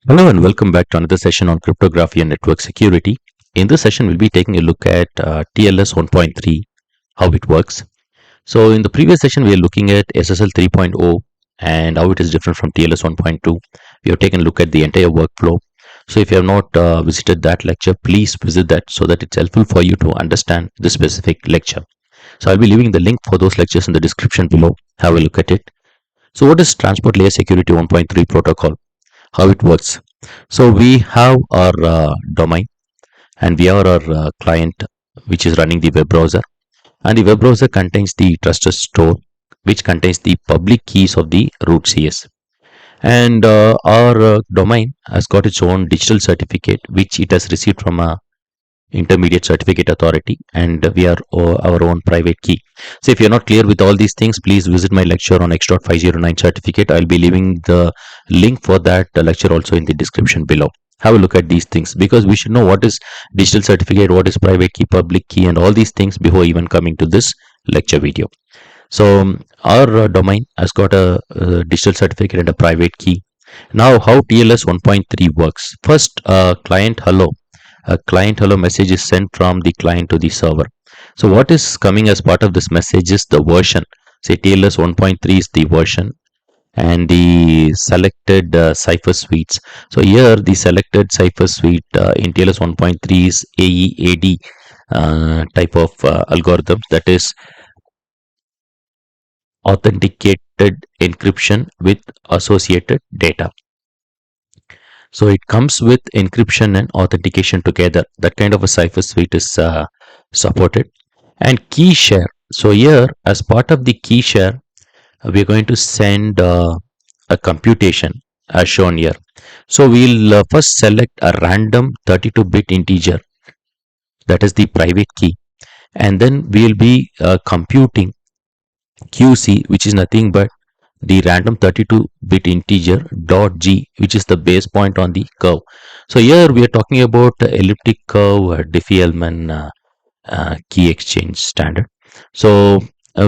Hello and welcome back to another session on cryptography and network security. In this session, we'll be taking a look at TLS 1.3, how it works. So in the previous session, we are looking at SSL 3.0 and how it is different from TLS 1.2. We have taken a look at the entire workflow. So if you have not visited that lecture, please visit that so that it's helpful for you to understand the specific lecture. So I'll be leaving the link for those lectures in the description below. Have a look at it. So what is Transport Layer Security 1.3 protocol? How it works? So we have our domain and we have our client which is running the web browser, and the web browser contains the trusted store which contains the public keys of the root CS, and our domain has got its own digital certificate which it has received from a intermediate certificate authority, and we are our own private key. So if you're not clear with all these things, please visit my lecture on X.509 certificate. I'll be leaving the link for that lecture also in the description below. Have a look at these things because we should know what is digital certificate, what is private key, public key, and all these things before even coming to this lecture video. So our domain has got a digital certificate and a private key. Now how TLS 1.3 works? First, client hello. A client hello message is sent from the client to the server. So what is coming as part of this message is the version. Say TLS 1.3 is the version and the selected cipher suites. So here the selected cipher suite in TLS 1.3 is AEAD type of algorithm, that is authenticated encryption with associated data. So it comes with encryption and authentication together. That kind of a cipher suite is supported. And key share. So here, as part of the key share, we are going to send a computation as shown here. So we'll first select a random 32-bit integer, that is the private key, and then we'll be computing QC, which is nothing but the random 32-bit integer dot g, which is the base point on the curve. So here we are talking about elliptic curve Diffie-Hellman key exchange standard. So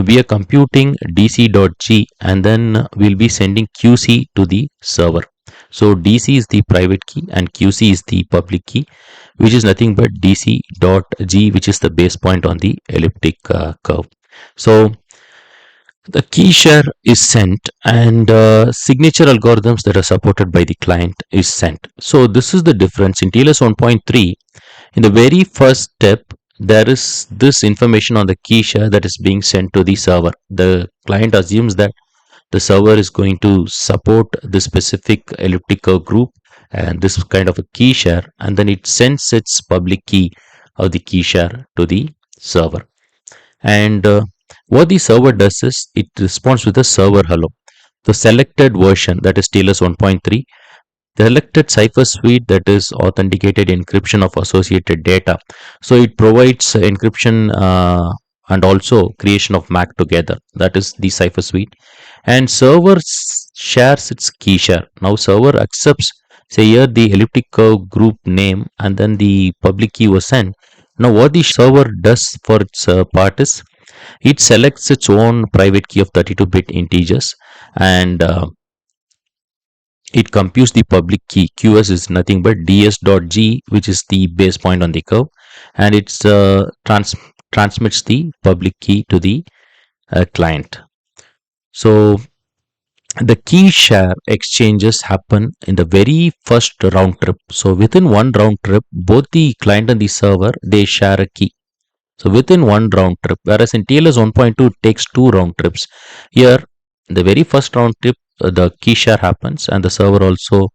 we are computing dc.g and then we'll be sending qc to the server. So dc is the private key and qc is the public key, which is nothing but dc.g, which is the base point on the elliptic curve. So the key share is sent and signature algorithms that are supported by the client is sent. So this is the difference. In TLS 1.3, in the very first step, there is this information on the key share that is being sent to the server. The client assumes that the server is going to support the specific elliptic curve group and this kind of a key share, and then it sends its public key of the key share to the server. And what the server does is it responds with a server hello. The selected version, that is TLS 1.3, the selected cipher suite, that is authenticated encryption of associated data. So it provides encryption and also creation of MAC together, that is the cipher suite. And server shares its key share. Now server accepts, say here, the elliptic curve group name and then the public key was sent. Now what the server does for its part is it selects its own private key of 32-bit integers and it computes the public key. QS is nothing but ds.g, which is the base point on the curve, and it transmits the public key to the client. So the key share exchanges happen in the very first round trip. So within one round trip, both the client and the server, they share a key. So within one round trip, whereas in TLS 1.2 it takes two round trips. Here, the very first round trip, the key share happens and the server also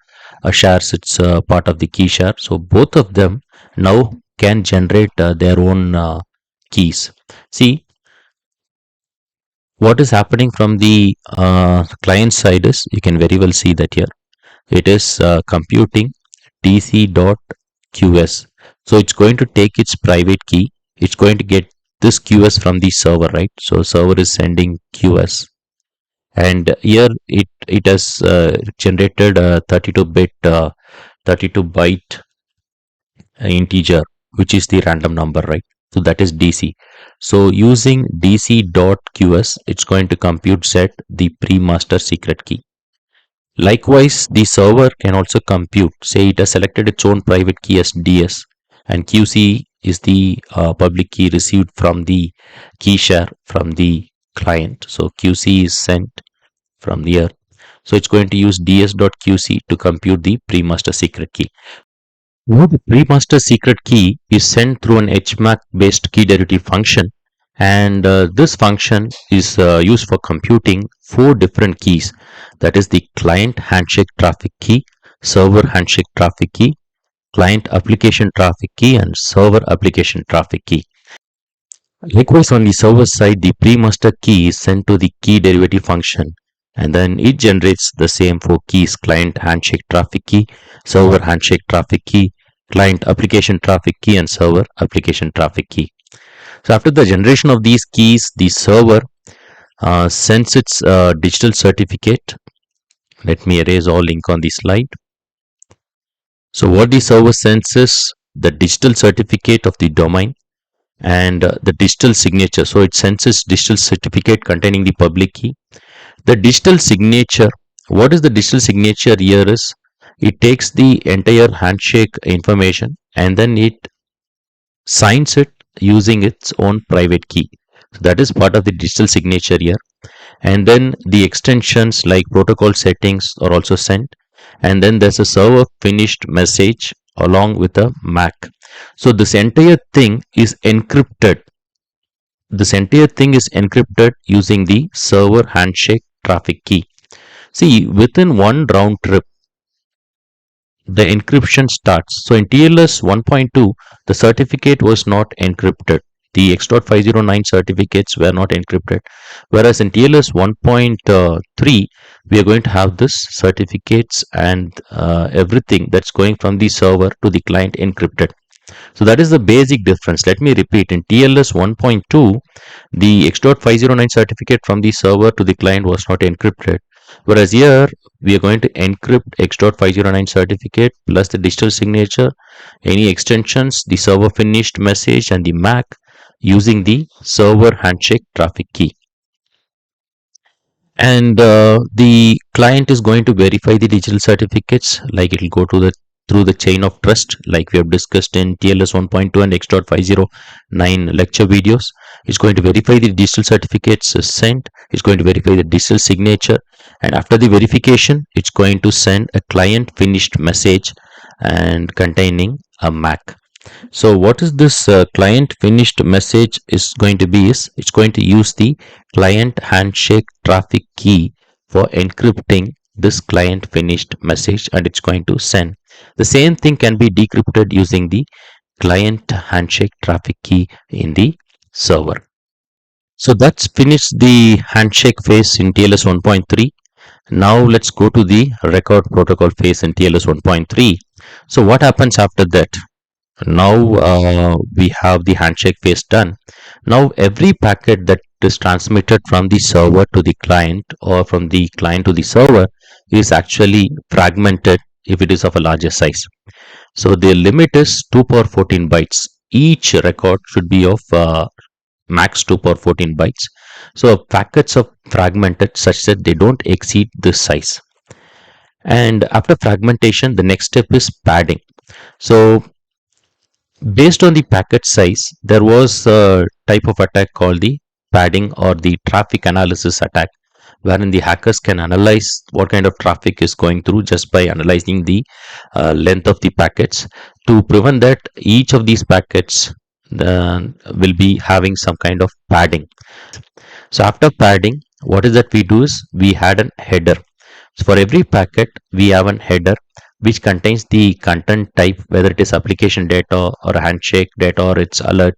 shares its part of the key share. So both of them now can generate their own keys. See, what is happening from the client side is, you can very well see that here, it is computing dc.qs. So it's going to take its private key. It's going to get this QS from the server, right? So server is sending QS, and here it has generated a 32-bit 32 byte integer, which is the random number, right? So that is DC. So using dc.qs, it's going to compute set the pre-master secret key. Likewise, the server can also compute. Say it has selected its own private key as DS, and QC is the public key received from the key share from the client. So QC is sent from here. So it's going to use ds.qc to compute the pre-master secret key. Now the pre-master secret key is sent through an HMAC based key derivative function, and this function is used for computing four different keys, that is the client handshake traffic key, server handshake traffic key, client application traffic key, and server application traffic key. Likewise, on the server side, the pre-master key is sent to the key derivative function, and then it generates the same four keys: client handshake traffic key, server handshake traffic key, client application traffic key, and server application traffic key. So after the generation of these keys, the server sends its digital certificate. Let me erase all link on the slide. So what the server sends is the digital certificate of the domain and the digital signature. So it sends its digital certificate containing the public key. The digital signature, what is the digital signature here is, it takes the entire handshake information and then it signs it using its own private key. So that is part of the digital signature here. And then the extensions like protocol settings are also sent. And then there's a server finished message along with a MAC. So this entire thing is encrypted. This entire thing is encrypted using the server handshake traffic key. See, within one round trip, the encryption starts. So in TLS 1.2, the certificate was not encrypted. The X.509 certificates were not encrypted. Whereas in TLS 1.3, we are going to have this certificates and everything that's going from the server to the client encrypted. So that is the basic difference. Let me repeat. In TLS 1.2, the X.509 certificate from the server to the client was not encrypted. Whereas here, we are going to encrypt X.509 certificate plus the digital signature, any extensions, the server finished message, and the MAC using the server handshake traffic key. And the client is going to verify the digital certificates, like it will go to the through the chain of trust, like we have discussed in TLS 1.2 and X.509 lecture videos. It's going to verify the digital certificates sent. It's going to verify the digital signature, and after the verification, it's going to send a client finished message and containing a MAC. So what is this client finished message is going to be is, it's going to use the client handshake traffic key for encrypting this client finished message, and it's going to send. The same thing can be decrypted using the client handshake traffic key in the server. So that's finished the handshake phase in TLS 1.3. Now let's go to the record protocol phase in TLS 1.3. So what happens after that? Now we have the handshake phase done. Now every packet that is transmitted from the server to the client or from the client to the server is actually fragmented if it is of a larger size. So the limit is 2 power 14 bytes. Each record should be of max 2 power 14 bytes. So packets are fragmented such that they don't exceed this size. And after fragmentation, the next step is padding. So based on the packet size, there was a type of attack called the padding or the traffic analysis attack, wherein the hackers can analyze what kind of traffic is going through just by analyzing the length of the packets. To prevent that, each of these packets will be having some kind of padding. So after padding, what is that we do is we had an header. So for every packet, we have an header which contains the content type, whether it is application data or handshake data or its alert.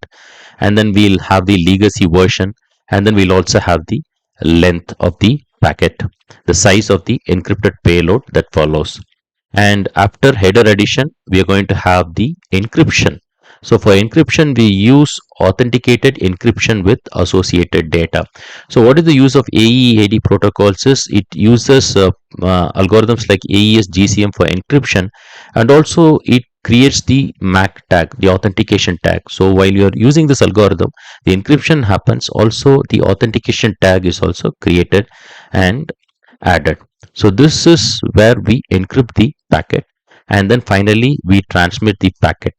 And then we'll have the legacy version. And then we'll also have the length of the packet, the size of the encrypted payload that follows. And after header addition, we are going to have the encryption. So for encryption, we use authenticated encryption with associated data. So what is the use of AEAD protocols is, it uses algorithms like AES-GCM for encryption, and also it creates the MAC tag, the authentication tag. So while you are using this algorithm, the encryption happens, also the authentication tag is also created and added. So this is where we encrypt the packet, and then finally we transmit the packet.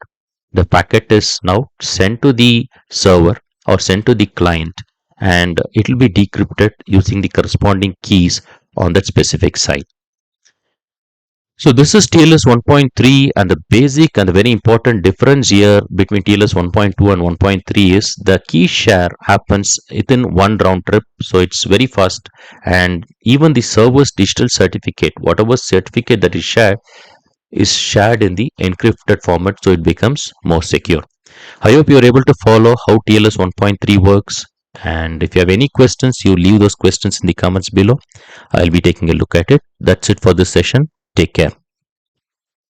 The packet is now sent to the server or sent to the client, and it will be decrypted using the corresponding keys on that specific site. So this is TLS 1.3, and the basic and the very important difference here between TLS 1.2 and 1.3 is the key share happens within one round trip, so it's very fast, and even the server's digital certificate, whatever certificate that is shared in the encrypted format, so it becomes more secure. I hope you are able to follow how TLS 1.3 works, and if you have any questions, you leave those questions in the comments below. I'll be taking a look at it. That's it for this session. Take care.